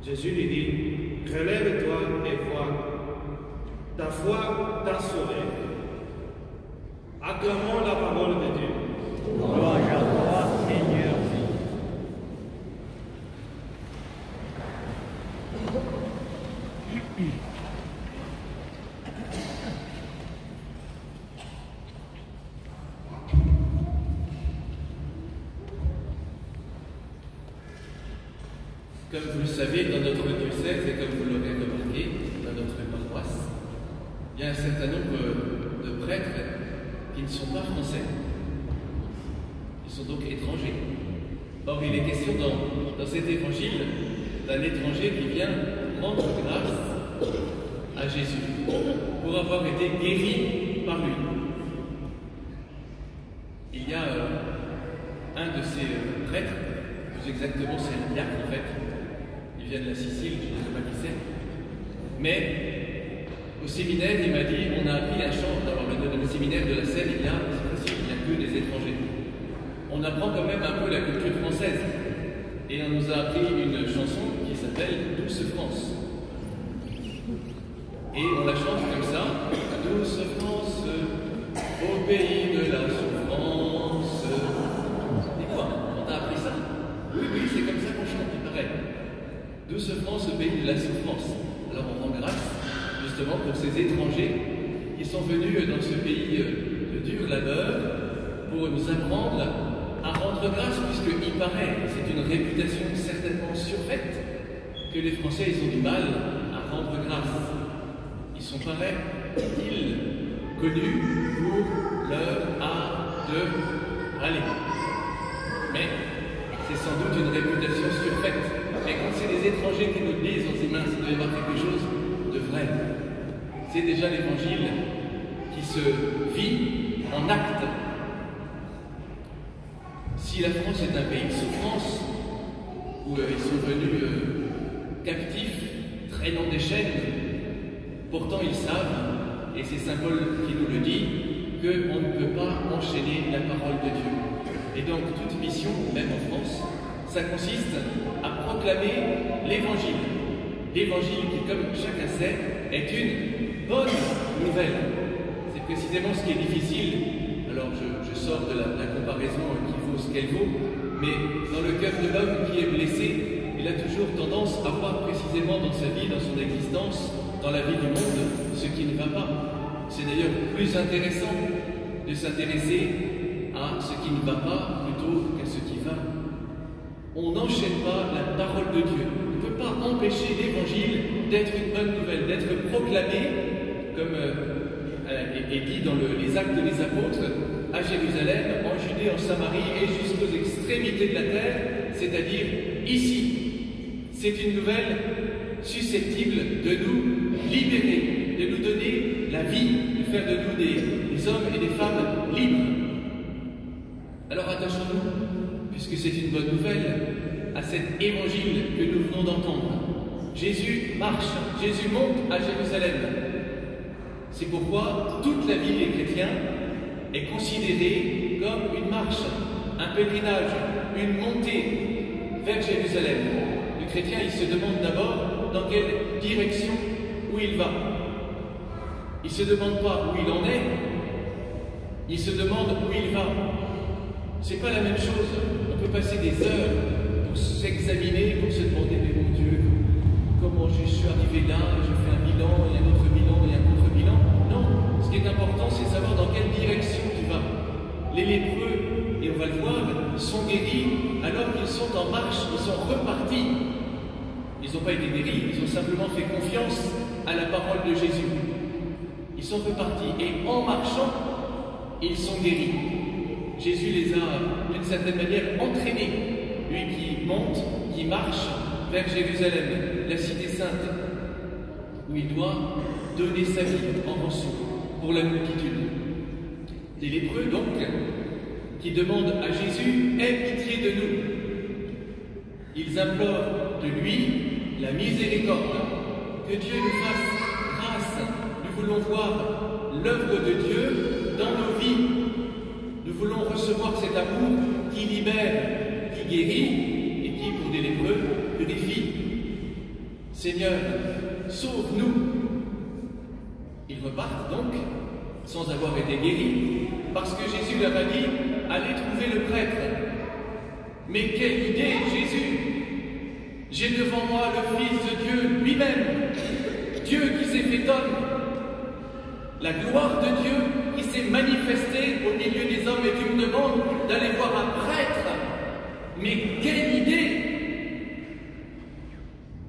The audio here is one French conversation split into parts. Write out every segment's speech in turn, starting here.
Jésus lui dit, relève-toi et vois, ta foi t'a sauvé. Acclamons la parole de Dieu. Gloire à toi, Seigneur. Comme vous le savez, dans notre diocèse, et comme vous l'aurez remarqué, dans notre paroisse, il y a un certain nombre de prêtres qui ne sont pas français. Ils sont donc étrangers. Or, il est question dans cet évangile d'un étranger qui vient rendre grâce à Jésus pour avoir été guéri par lui. Il y a un de ces prêtres, plus exactement c'est un diacre en fait, il vient de la Sicile, je ne sais pas qui c'est, mais au séminaire il m'a dit, on a appris un chant, alors dans le séminaire de la Seine, il y a que des étrangers. On apprend quand même un peu la culture française, et on nous a appris une chanson qui s'appelle Douce France. Et on la chante comme ça, Douce France, au pays de la souffrance. Et quoi? On t'a appris ça? Oui, c'est comme ça qu'on chante, il paraît. Douce France, au pays de la souffrance. Alors on rend grâce, justement, pour ces étrangers qui sont venus dans ce pays de dur labeur pour nous apprendre à rendre grâce, puisqu'il paraît, c'est une réputation certainement surfaite, que les Français, ils ont du mal à rendre grâce. Ils sont, paraît-il, connus pour leur art de râler. Mais c'est sans doute une réputation surfaite. Et quand c'est les étrangers qui nous le disent, on se dit, mince, il doit y avoir quelque chose de vrai. C'est déjà l'évangile qui se vit en acte. Si la France est un pays de souffrance, où ils sont venus captifs, traînant des chaînes, pourtant ils savent, et c'est Saint Paul qui nous le dit, qu'on ne peut pas enchaîner la parole de Dieu. Et donc toute mission, même en France, ça consiste à proclamer l'Évangile. L'Évangile qui, comme chacun sait, est une bonne nouvelle. C'est précisément ce qui est difficile. Alors je sors de la comparaison qui vaut ce qu'elle vaut, mais dans le cœur de l'homme qui est blessé, il a toujours tendance à voir précisément dans sa vie, dans son existence, dans la vie du monde, ce qui ne va pas. C'est d'ailleurs plus intéressant de s'intéresser à ce qui ne va pas plutôt qu'à ce qui va. On n'enchaîne pas la parole de Dieu. ne peut pas empêcher l'Évangile d'être une bonne nouvelle, d'être proclamé, comme est dit dans les Actes des Apôtres, à Jérusalem, en Judée, en Samarie et jusqu'aux extrémités de la terre, c'est-à-dire ici. C'est une nouvelle susceptible de nous libérer, de nous donner la vie, de faire de nous des hommes et des femmes libres. Alors attachons-nous, puisque c'est une bonne nouvelle, à cet évangile que nous venons d'entendre. Jésus marche, Jésus monte à Jérusalem. C'est pourquoi toute la vie des chrétiens est considérée comme une marche, un pèlerinage, une montée vers Jérusalem. Le chrétien, il se demande d'abord dans quelle direction, où il va. Il ne se demande pas où il en est, il se demande où il va. C'est pas la même chose. On peut passer des heures pour s'examiner, pour se demander, mais mon Dieu, comment je suis arrivé là, je fais un bilan, et un autre bilan, et un autre bilan. Non, ce qui est important, c'est de savoir dans quelle direction tu vas. Les lépreux, et on va le voir, sont guéris alors qu'ils sont en marche, ils sont repartis. Ils n'ont pas été guéris, ils ont simplement fait confiance à la parole de Jésus. Ils sont repartis, et en marchant, ils sont guéris. Jésus les a, d'une certaine manière, entraînés. Lui qui monte, qui marche vers Jérusalem, la cité sainte, où il doit donner sa vie en rançon pour la multitude. Des lépreux, donc, qui demandent à Jésus « Aie pitié de nous ». Ils implorent de lui la miséricorde, que Dieu nous fasse grâce. Nous voulons voir l'œuvre de Dieu dans nos vies. Nous voulons recevoir cet amour qui libère, qui guérit et qui, pour des lépreux, purifie. Seigneur, sauve-nous. Ils repartent donc sans avoir été guéris, parce que Jésus leur a dit « Allez trouver le prêtre ». Mais quelle idée, Jésus! J'ai devant moi le Fils de Dieu lui-même, Dieu qui s'est fait homme, la gloire de Dieu qui s'est manifestée au milieu des hommes, et tu me demandes d'aller voir un prêtre. Mais quelle idée!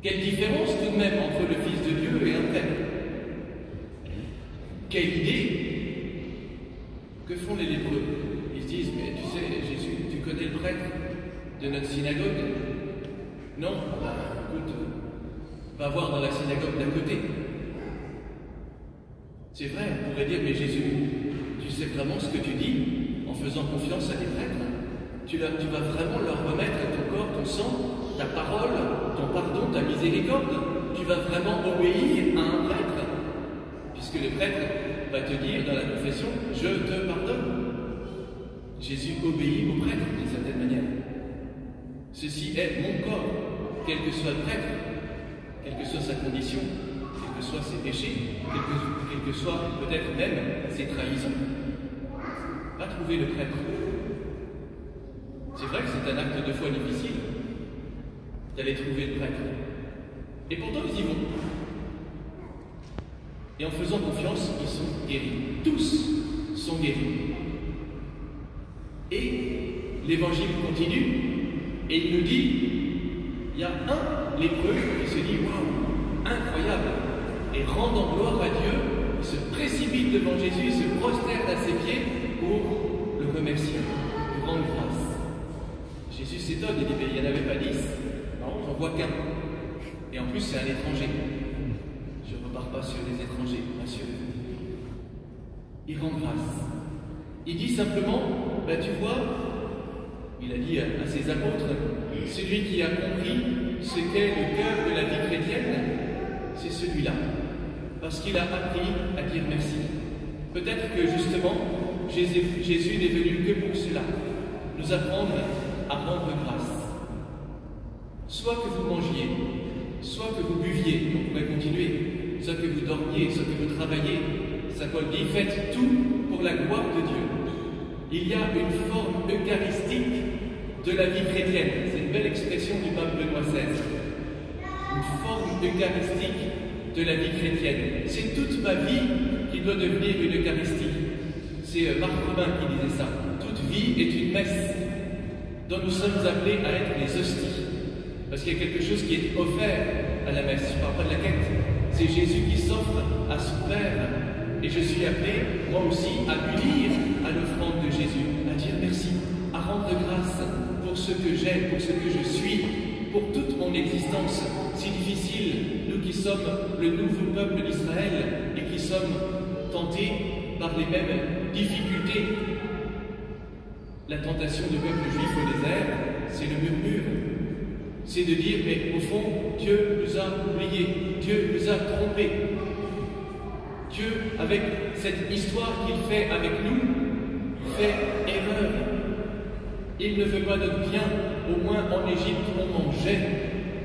Quelle différence tout de même entre le Fils de Dieu et un prêtre? Quelle idée! Que font les lépreux? Ils se disent, mais tu sais, Jésus, tu connais le prêtre de notre synagogue? Non? Bah, écoute, va voir dans la synagogue d'à côté. C'est vrai, on pourrait dire, mais Jésus, tu sais vraiment ce que tu dis en faisant confiance à des prêtres? Tu vas vraiment leur remettre ton corps, ton sang, ta parole, ton pardon, ta miséricorde? Tu vas vraiment obéir à un prêtre? Puisque le prêtre va te dire dans la confession, je te pardonne. Jésus obéit au prêtre d'une certaine manière. Ceci est mon corps, quel que soit le prêtre, quelle que soit sa condition, quels que soient ses péchés, quel que soit peut-être même ses trahisons. Va trouver le prêtre. C'est vrai que c'est un acte de foi difficile d'aller trouver le prêtre. Et pourtant ils y vont. Et en faisant confiance, ils sont guéris. Tous sont guéris. Et l'évangile continue, et il nous dit, il y a un lépreux qui se dit, waouh, incroyable, et rendant gloire à Dieu, il se précipite devant Jésus, il se prosterne à ses pieds pour le remercier, lui rendre grâce. Jésus s'étonne, il dit, mais il n'y en avait pas 10, non, j'en vois qu'un. Et en plus, c'est un étranger. Je ne repars pas sur les étrangers, monsieur. Il rend grâce. Il dit simplement, ben tu vois, il a dit à ses apôtres, celui qui a compris ce qu'est le cœur de la vie chrétienne, c'est celui-là. Parce qu'il a appris à dire merci. Peut-être que justement, Jésus n'est venu que pour cela, nous apprendre à rendre grâce. Soit que vous mangiez, soit que vous buviez, on pourrait continuer, soit que vous dormiez, soit que vous travailliez, Saint Paul dit, faites tout pour la gloire de Dieu. Il y a une forme eucharistique de la vie chrétienne. C'est une belle expression du pape Benoît XVI. Une forme eucharistique de la vie chrétienne. C'est toute ma vie qui doit devenir une Eucharistie. C'est Marc Robin qui disait ça. Toute vie est une messe dont nous sommes appelés à être les hosties. Parce qu'il y a quelque chose qui est offert à la messe. Je ne parle pas de la quête. C'est Jésus qui s'offre à son Père. Et je suis appelé, moi aussi, à m'unir à l'offrande de Jésus, à dire merci, à rendre grâce pour ce que j'ai, pour ce que je suis, pour toute mon existence si difficile, nous qui sommes le nouveau peuple d'Israël et qui sommes tentés par les mêmes difficultés. La tentation du peuple juif au désert, c'est le murmure. C'est de dire, mais au fond, Dieu nous a oubliés, Dieu nous a trompés. Dieu, avec cette histoire qu'il fait avec nous, fait erreur. Il ne veut pas notre bien. Au moins en Égypte, on mangeait.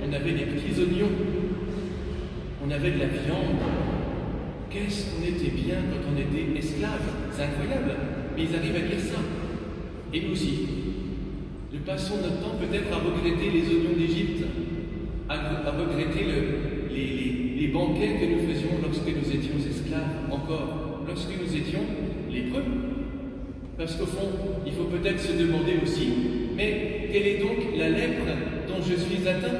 On avait des petits oignons. On avait de la viande. Qu'est-ce qu'on était bien quand on était esclaves. C'est incroyable. Mais ils arrivent à dire ça. Et nous aussi. Nous passons notre temps peut-être à regretter les oignons d'Égypte, à regretter les banquets que nous faisions lorsque nous étions esclaves, encore lorsque nous étions lépreux. Parce qu'au fond, il faut peut-être se demander aussi, mais quelle est donc la lèpre dont je suis atteint?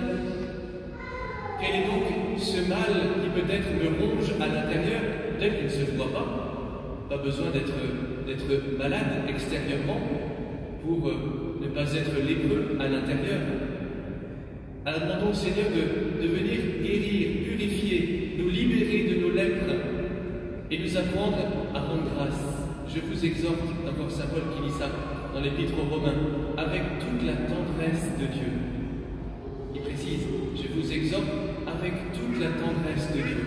Quel est donc ce mal qui peut-être me ronge à l'intérieur? Peut-être qu'il ne se voit pas. Pas besoin d'être malade extérieurement pour ne pas être lépreux à l'intérieur. Alors demandons au Seigneur de venir guérir, purifier, nous libérer de nos lèpres et nous apprendre à rendre grâce. Je vous exhorte, encore Saint Paul qui dit ça dans l'Épître aux Romains, avec toute la tendresse de Dieu. Il précise, je vous exhorte avec toute la tendresse de Dieu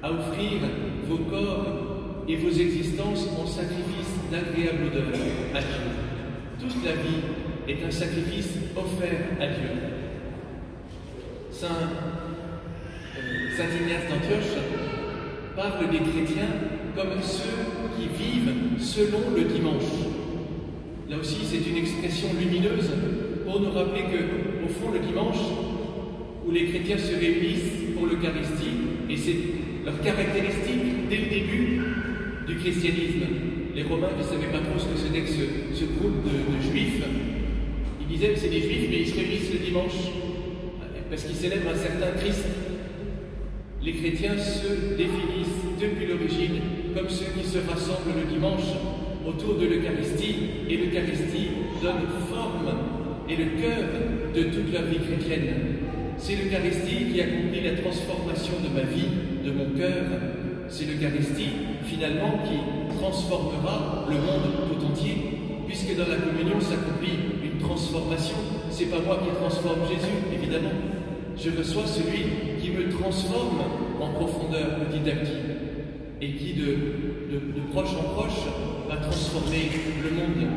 à offrir vos corps et vos existences en sacrifice d'agréable odeur à Dieu. Toute la vie est un sacrifice offert à Dieu. Saint Ignace d'Antioche parle des chrétiens comme ceux qui vivent selon le dimanche. Là aussi, c'est une expression lumineuse pour nous rappeler que, au fond, le dimanche, où les chrétiens se réunissent pour l'Eucharistie, et c'est leur caractéristique dès le début du christianisme. Les Romains ne savaient pas trop ce que c'était que ce groupe de juifs. Ils disaient que c'est des juifs, mais ils se réunissent le dimanche parce qu'ils célèbrent un certain Christ. Les chrétiens se définissent depuis l'origine comme ceux qui se rassemblent le dimanche autour de l'Eucharistie, et l'Eucharistie donne forme et le cœur de toute leur vie chrétienne. C'est l'Eucharistie qui accomplit la transformation de ma vie, de mon cœur. C'est l'Eucharistie, finalement, qui transformera le monde tout entier, puisque dans la communion s'accomplit une transformation. C'est pas moi qui transforme Jésus, évidemment. Je reçois celui qui me transforme en profondeur petit à petit, et qui, de proche en proche, va transformer le monde.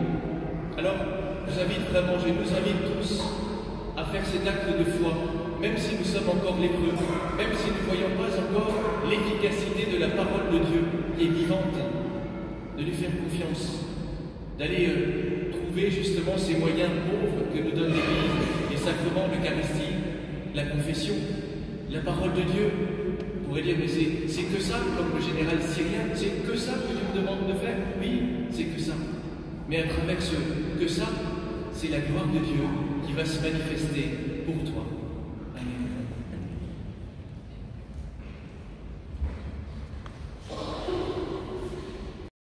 Alors, je nous invite tous à faire cet acte de foi, même si nous sommes encore lépreux, même si nous ne voyons pas encore l'efficacité de la parole de Dieu qui est vivante, de lui faire confiance, d'aller trouver justement ces moyens pauvres que nous donne l'Église, les sacrements, l'Eucharistie, la confession, la parole de Dieu. On pourrait dire, mais c'est que ça, comme le général syrien, c'est que ça que tu me demandes de faire? Oui, c'est que ça. Mais à travers ce que ça, c'est la gloire de Dieu qui va se manifester pour toi.